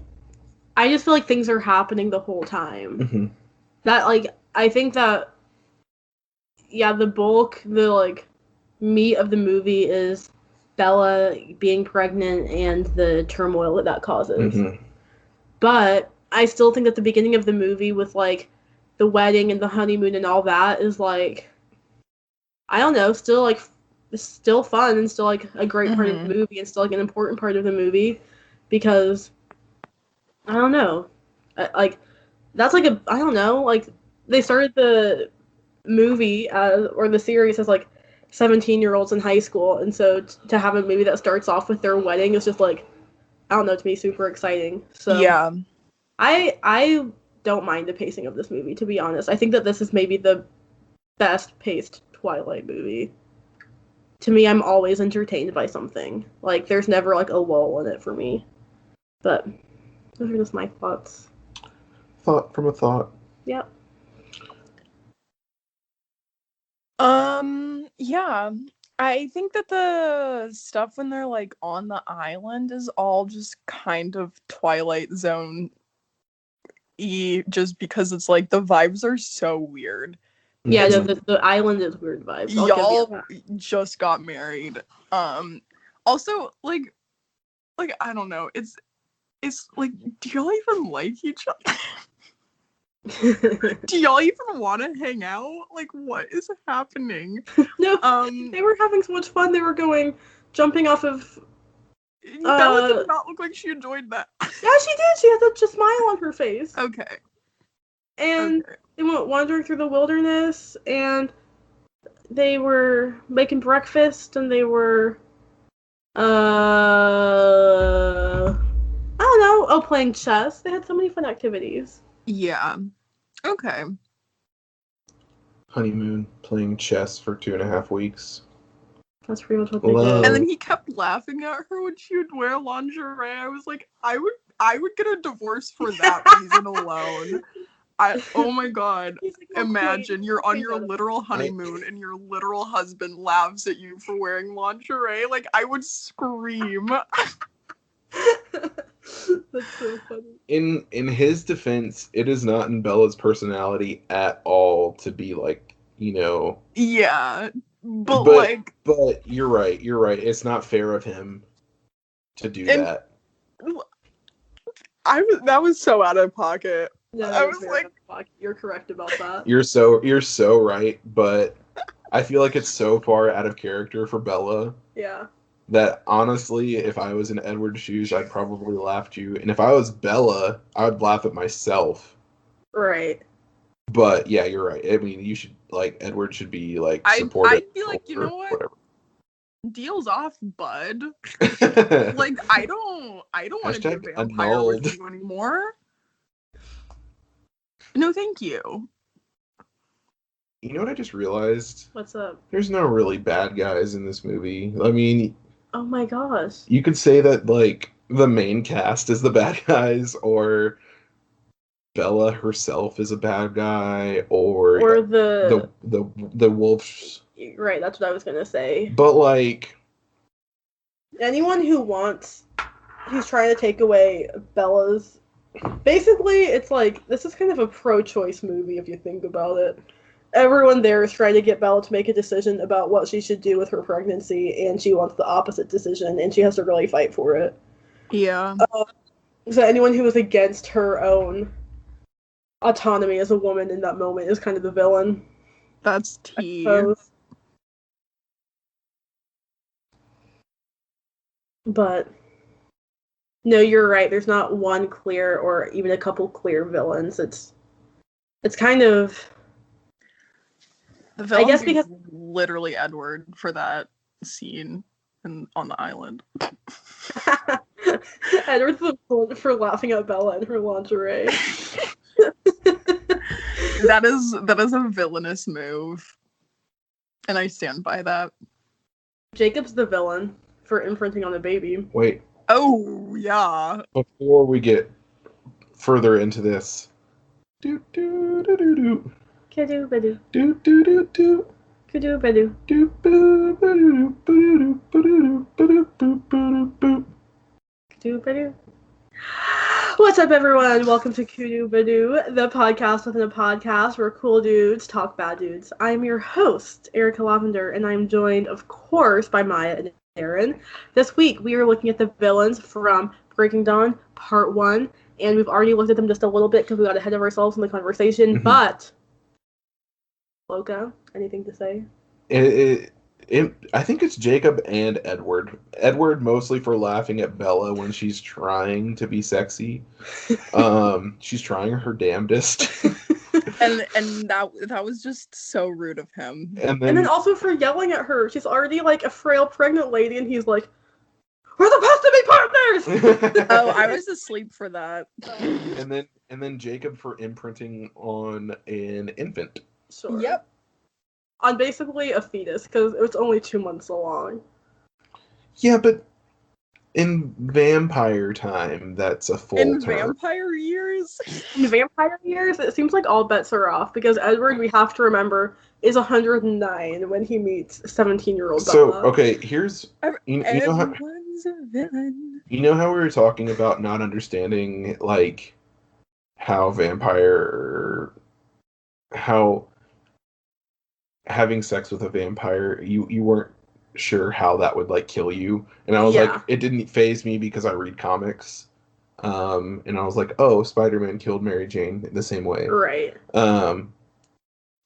I just feel like things are happening the whole time.
Mm-hmm.
That, like, I think that, yeah, the bulk, the, like, meat of the movie is Bella being pregnant and the turmoil that causes.
Mm-hmm.
But I still think that the beginning of the movie with, like, the wedding and the honeymoon and all that is, like, I don't know, still, like, still fun and still, like, a great part of the movie and still, like, an important part of the movie because, I don't know, like, that's, like, I don't know, like, they started the movie, or the series as, like, 17-year-olds in high school, and so to have a movie that starts off with their wedding is just, like, I don't know, to me, super exciting. So
yeah.
I don't mind the pacing of this movie, to be honest. I think that this is maybe the best paced Twilight movie. To me, I'm always entertained by something. Like, there's never, like, a lull in it for me. But those are just my thoughts.
Thought from a thought.
Yep.
Yeah. I think that the stuff when they're, like, on the island is all just kind of Twilight Zone-y, just because it's, like, the vibes are so weird.
Yeah, no, the island is weird vibes.
Y'all just got married. Also, like, I don't know. It's, like, do y'all even like each other? Do y'all even want to hang out? Like, what is happening?
No, they were having so much fun. They were jumping off of.
Bella did not look like she enjoyed that.
Yeah, she did. She had such a smile on her face.
Okay.
And they went wandering through the wilderness, and they were making breakfast, and they were, I don't know, playing chess. They had so many fun activities.
Yeah. Okay.
Honeymoon, playing chess for 2.5 weeks.
That's pretty much what they did.
And then he kept laughing at her when she would wear lingerie. I was like, I would get a divorce for that reason alone. Oh my god.
Like,
imagine you're on your literal honeymoon and your literal husband laughs at you for wearing lingerie. Like, I would scream.
That's so funny.
In his defense, it is not in Bella's personality at all to be like,
Yeah. But
you're right. It's not fair of him to do that.
That was so out of pocket.
Yeah,
I was like,
you're correct about that.
You're so right, but I feel like it's so far out of character for Bella.
Yeah.
That honestly, if I was in Edward's shoes, I'd probably laugh at you. And if I was Bella, I would laugh at myself.
Right.
But yeah, you're right. I mean, you should, like, Edward should be, like, supportive.
I'd be like, you know what?
Whatever.
Deal's off, bud. Like, I don't want to be a vampire with you anymore. No, thank you.
You know what I just realized?
What's up?
There's no really bad guys in this movie. I mean...
Oh my gosh.
You could say that, like, the main cast is the bad guys, or Bella herself is a bad guy, or the wolves.
Right, that's what I was gonna say.
But, like...
anyone who's trying to take away Bella's... Basically, it's like, this is kind of a pro-choice movie if you think about it. Everyone there is trying to get Bella to make a decision about what she should do with her pregnancy, and she wants the opposite decision, and she has to really fight for it.
Yeah.
So anyone who is against her own autonomy as a woman in that moment is kind of the villain.
That's tea.
But no, you're right. There's not one clear or even a couple clear villains. It's kind of.
The villain,
I guess because
literally Edward for that scene on the island.
Edward's the villain for laughing at Bella in her lingerie.
That is a villainous move, and I stand by that.
Jacob's the villain for imprinting on a baby.
Wait.
Oh yeah.
Before we get further into this, do do do do do.
Kadoo badoo.
Do do do do.
Kadoo badoo.
Do boo badoo badoo badoo badoo badoo badoo.
Kadoo badoo. What's up, everyone? Welcome to Kudu Badoo, the podcast within a podcast where cool dudes talk bad dudes. I'm your host, Erica Lavender, and I'm joined, of course, by Maya and Aaron. This week, we are looking at the villains from Breaking Dawn, Part 1, and we've already looked at them just a little bit because we got ahead of ourselves in the conversation, but... Loka, anything to say?
I think it's Jacob and Edward. Edward mostly for laughing at Bella when she's trying to be sexy. She's trying her damnedest.
and that was just so rude of him.
And then
also for yelling at her. She's already like a frail pregnant lady, and he's like, "We're supposed to be partners."
Oh, I was asleep for that.
And then Jacob for imprinting on an infant.
Sure.
Yep.
On basically a fetus, because it was only 2 months along.
Yeah, but in vampire time, that's a full term.
Vampire years?
In vampire years, it seems like all bets are off, because Edward, we have to remember, is 109 when he meets 17-year-old Bella.
So, okay, here's...
Everyone's a villain.
You know how we were talking about not understanding, like, how having sex with a vampire, you weren't sure how that would like kill you, and I was like, it didn't faze me because I read comics, and I was like, oh, Spider-Man killed Mary Jane the same way,
right?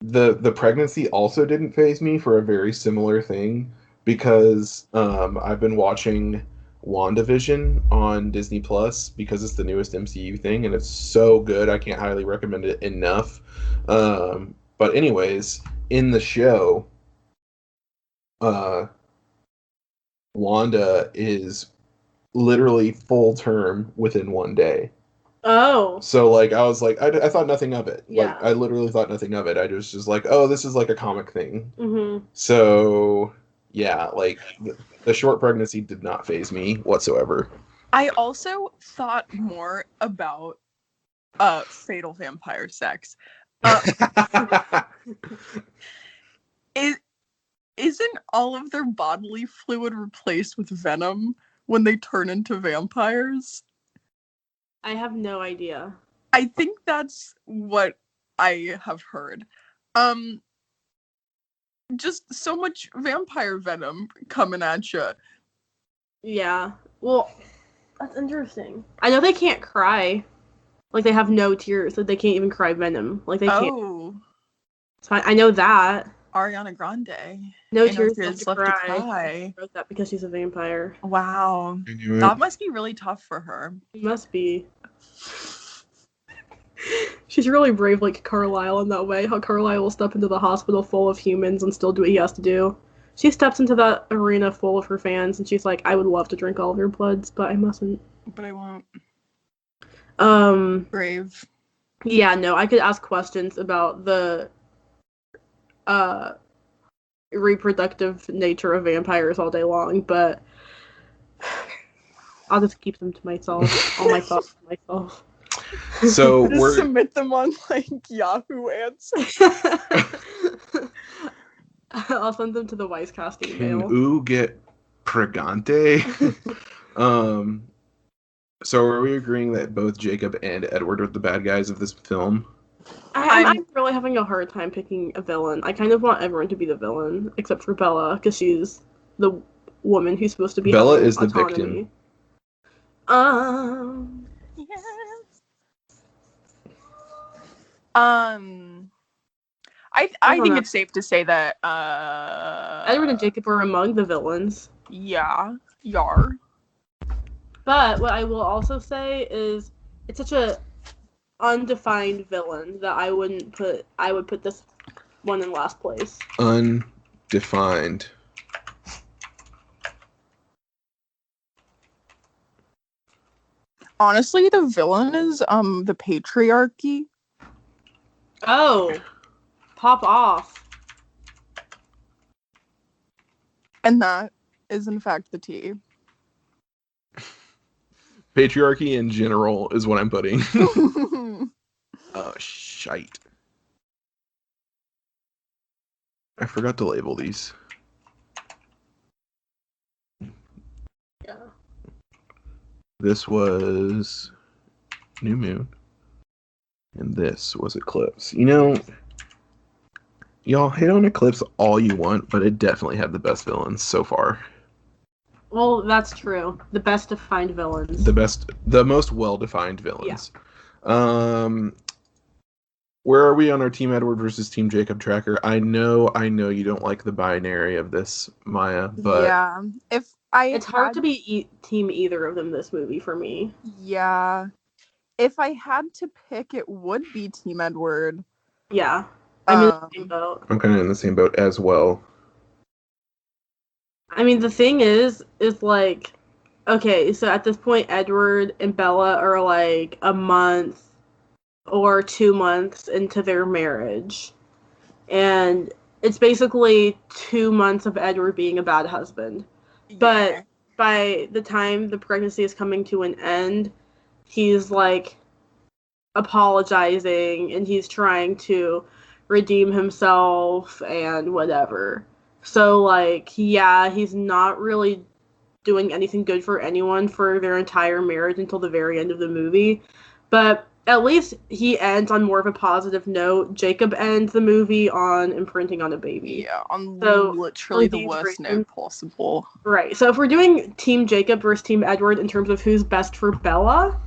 The pregnancy also didn't faze me for a very similar thing, because I've been watching WandaVision on Disney Plus because it's the newest MCU thing, and it's so good. I can't highly recommend it enough. But anyways, in the show, Wanda is literally full term within 1 day.
Oh.
So, like, I was like, I thought nothing of it.
Yeah.
Like, I literally thought nothing of it. I was just like, oh, this is like a comic thing.
Mm-hmm.
So, yeah, like, the short pregnancy did not faze me whatsoever.
I also thought more about fatal vampire sex. Isn't all of their bodily fluid replaced with venom when they turn into vampires?
I have no idea.
I think that's what I have heard. Just so much vampire venom coming at you.
Yeah. Well, that's interesting. I know they can't cry. Like, they have no tears. Like, they can't even cry venom. Like, they can't.
Oh.
So I know that.
Ariana Grande.
No
Ain't
tears
no
left to cry.
cry.
She wrote that because she's a vampire.
Wow. That must be really tough for her.
It must be. She's really brave, like Carlisle in that way. How Carlisle will step into the hospital full of humans and still do what he has to do. She steps into that arena full of her fans, and she's like, I would love to drink all of your bloods, but I mustn't.
But I won't. Brave.
Yeah, no, I could ask questions about the reproductive nature of vampires all day long, but I'll just keep them to myself. All my thoughts to myself.
So
Just
we're
submit them on like Yahoo Answers.
I'll send them to the Wisecast email.
Can you get pregante? So are we agreeing that both Jacob and Edward are the bad guys of this film?
I'm really having a hard time picking a villain. I kind of want everyone to be the villain, except for Bella, because she's the woman who's supposed to be
Bella is the
autonomy.
victim.
Yes. I think it's safe to say that
Edward and Jacob are among the villains.
Yeah, yar.
But what I will also say is it's such a undefined villain that I would put this one in last place.
Undefined.
Honestly, the villain is the patriarchy.
Oh, pop off.
And that is in fact the tea.
Patriarchy in general is what I'm putting. Oh, shite. I forgot to label these.
Yeah.
This was New Moon. And this was Eclipse. You know, y'all hit on Eclipse all you want, but it definitely had the best villains so far.
Well, that's true. The best defined villains.
The most well-defined villains. Yeah. Where are we on our Team Edward versus Team Jacob tracker? I know you don't like the binary of this, Maya, but
yeah,
it's hard to be team either of them this movie for me.
Yeah, if I had to pick, it would be Team Edward.
Yeah, I'm in the same boat.
I'm kind of in the same boat as well.
I mean, the thing is like, okay, so at this point, Edward and Bella are like a month or 2 months into their marriage. And it's basically 2 months of Edward being a bad husband. Yeah. But by the time the pregnancy is coming to an end, he's like apologizing and he's trying to redeem himself and whatever. So, like, yeah, he's not really doing anything good for anyone for their entire marriage until the very end of the movie. But at least he ends on more of a positive note. Jacob ends the movie on imprinting on a baby.
Yeah, on literally the worst note possible.
Right. So if we're doing Team Jacob versus Team Edward in terms of who's best for Bella,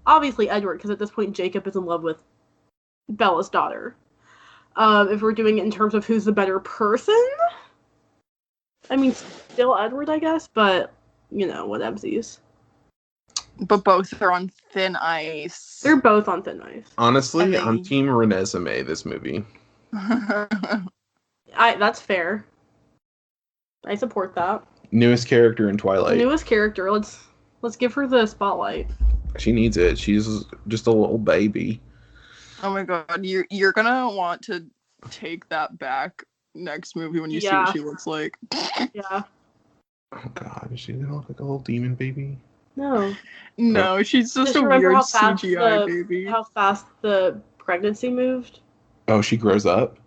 obviously Edward, because at this point Jacob is in love with Bella's daughter. If we're doing it in terms of who's the better person, I mean, still Edward, I guess, but, you know, whatevsies.
But both are on thin ice.
They're both on thin ice.
Honestly, I'm Team Renesmee this movie.
That's fair. I support that.
Newest character in Twilight.
Newest character. Let's give her the spotlight.
She needs it. She's just a little baby.
Oh my god, you're gonna want to take that back next movie when you see what she looks like.
Yeah.
Oh god, is she gonna look like a little demon baby?
No, she's just a weird CGI baby.
How fast the pregnancy moved?
Oh, she grows up?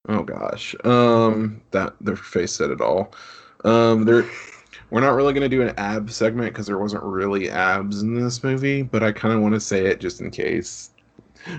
Oh gosh. That their face said it all. We're not really gonna do an ab segment because there wasn't really abs in this movie, but I kind of want to say it just in case.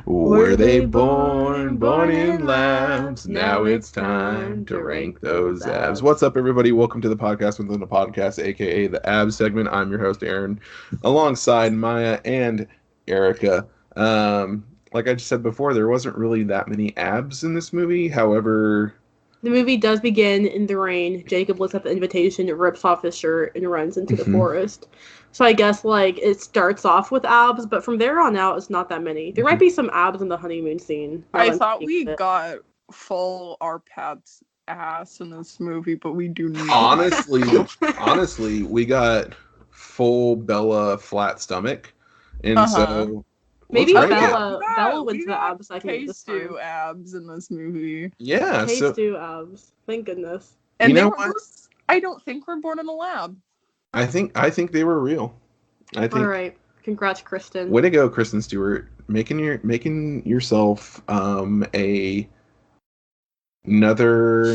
Were they born in labs? Now it's time to rank those abs. What's up, everybody? Welcome to the podcast within the podcast, aka the abs segment. I'm your host, Aaron, alongside Maya and Erica. Like I just said before, there wasn't really that many abs in this movie. However,
the movie does begin in the rain. Jacob looks at the invitation, rips off his shirt, and runs into the forest. So I guess, like, it starts off with abs, but from there on out, it's not that many. There might be some abs in the honeymoon scene.
I thought we got full Arpad's ass in this movie, but we do not.
Honestly, we got full Bella flat stomach. And so...
Maybe Bella wins the abs segment this time.
K-Stew abs in this movie.
Yeah,
K-Stew abs. Thank goodness.
And you know what? I don't think we're born in a lab.
I think they were real. All
right. Congrats, Kristen.
Way to go, Kristen Stewart. Making yourself another.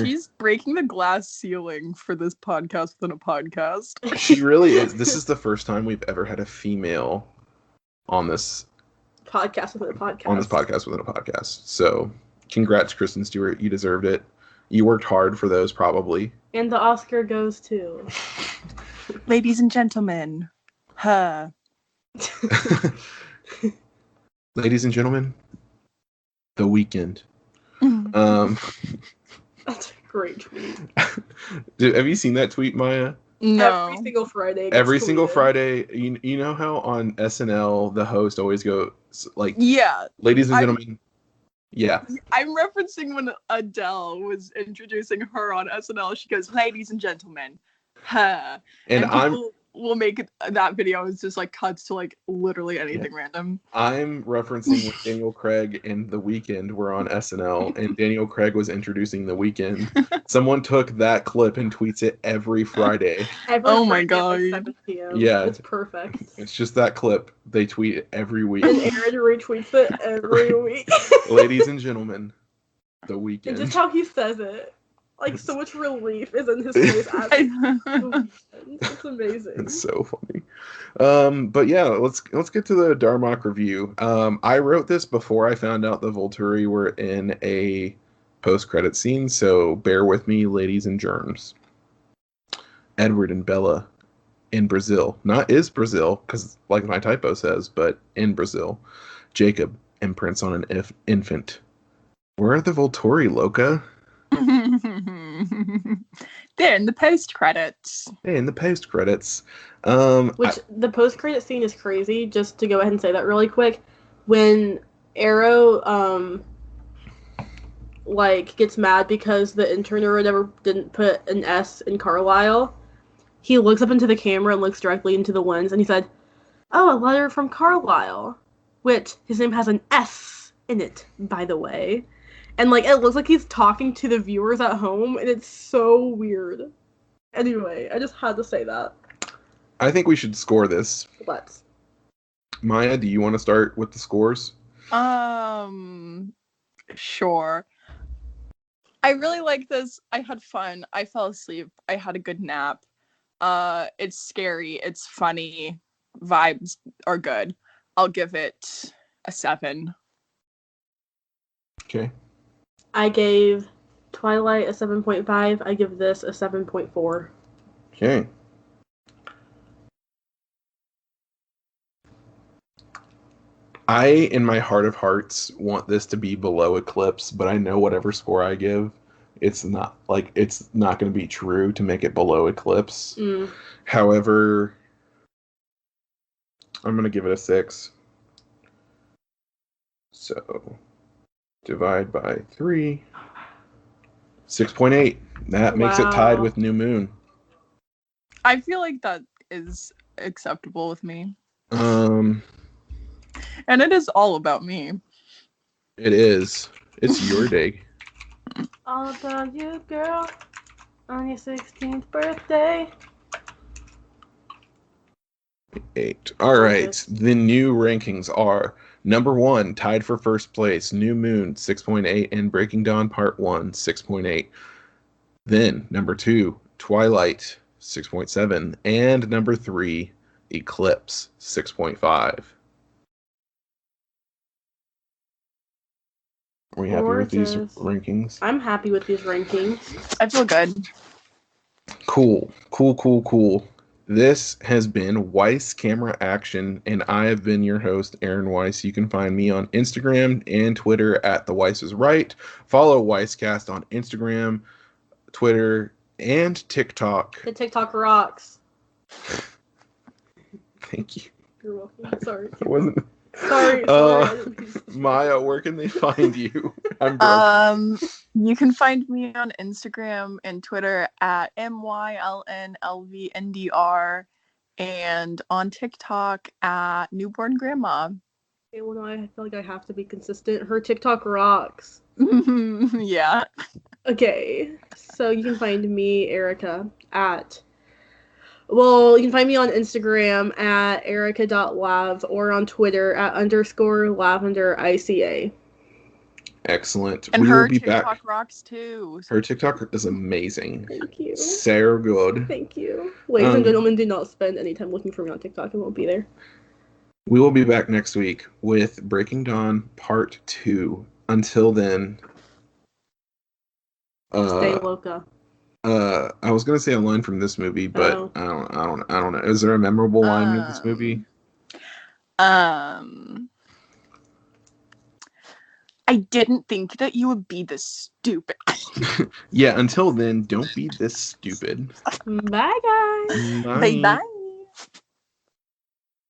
She's breaking the glass ceiling for this podcast within a podcast.
She really is. This is the first time we've ever had a female on this
podcast within a podcast.
On this podcast within a podcast. So, congrats, Kristen Stewart. You deserved it. You worked hard for those, probably.
And the Oscar goes to...
Ladies and gentlemen, her.
Ladies and gentlemen, The Weeknd. Um,
That's a great tweet.
have you seen that tweet, Maya?
No.
Every single Friday. it gets
Every single
tweeted.
Friday, you know how on SNL the host always goes like,
Yeah.
ladies and gentlemen. Yeah.
I'm referencing when Adele was introducing her on SNL. She goes, "Ladies and gentlemen, her."
And
people will make that video is just like cuts to like literally anything random.
I'm referencing when Daniel Craig and The Weeknd were on SNL, and Daniel Craig was introducing The Weeknd. Someone took that clip and tweets it every Friday.
Every
my
Friday at,
God.
like 7 p.m.
Yeah.
It's perfect.
It's just that clip. They tweet it every week.
And Aaron retweets it every week.
Ladies and gentlemen, The
And
Weeknd.
just how he says it. Like, so much relief is in his face as it's amazing.
It's so funny. But yeah, let's get to the Darmok review. I wrote this before I found out the Volturi were in a post-credit scene, so bear with me, ladies and germs. Edward and Bella in Brazil. Not is Brazil, because like my typo says, but in Brazil. Jacob imprints on an infant. Where are the Volturi, Loca?
They're in the post credits.
Hey, in the post credits.
The post credit scene is crazy, just to go ahead and say that really quick. When Arrow like gets mad because the intern or whatever didn't put an S in Carlisle, he looks up into the camera and looks directly into the lens and he said, "Oh, a letter from Carlisle," which his name has an S in it, by the way. And, like, it looks like he's talking to the viewers at home, and it's so weird. Anyway, I just had to say that.
I think we should score this.
Let's.
Maya, do you want to start with the scores?
Sure. I really like this. I had fun. I fell asleep. I had a good nap. It's scary. It's funny. Vibes are good. I'll give it a 7.
Okay.
I gave Twilight a 7.5. I give this a 7.4.
Okay. I, in my heart of hearts, want this to be below Eclipse, but I know whatever score I give, it's not going to be true to make it below Eclipse. However, I'm going to give it a 6. So, divide by 3. 6.8. That makes it tied with New Moon.
I feel like that is acceptable with me.
And
it is all about me.
It is. It's your day.
All about you, girl, on your 16th birthday.
8. All right. The new rankings are number 1, tied for first place, New Moon, 6.8, and Breaking Dawn Part 1, 6.8. Then, number 2, Twilight, 6.7, and number 3, Eclipse, 6.5. Are we happy with these rankings?
I'm happy with these rankings.
I feel good.
Cool. This has been Weiss Camera Action, and I have been your host, Aaron Weiss. You can find me on Instagram and Twitter at The Weiss is Right. Follow Weisscast on Instagram, Twitter, and TikTok.
The TikTok rocks.
Thank you.
You're welcome. Sorry.
I wasn't.
Sorry.
Maya, where can they find you? I'm broke.
You can find me on Instagram and Twitter at MYLNLVNDR and on TikTok at Newborn Grandma.
Okay, well, no, I feel like I have to be consistent. Her TikTok rocks.
Yeah.
Okay, so you can find me, Erica, you can find me on Instagram at erica.lav or on Twitter at _lavenderica.
Excellent.
And
we
her
will be
TikTok
back.
rocks too.
Her TikTok is amazing.
Thank you.
So good.
Thank you. Ladies and gentlemen, do not spend any time looking for me on TikTok. It won't be there.
We will be back next week with Breaking Dawn Part 2. Until then,
stay loca.
I was gonna say a line from this movie, but I don't know. Is there a memorable line in this movie?
I didn't think that you would be this stupid.
Yeah, until then, don't be this stupid.
Bye, guys.
Bye bye.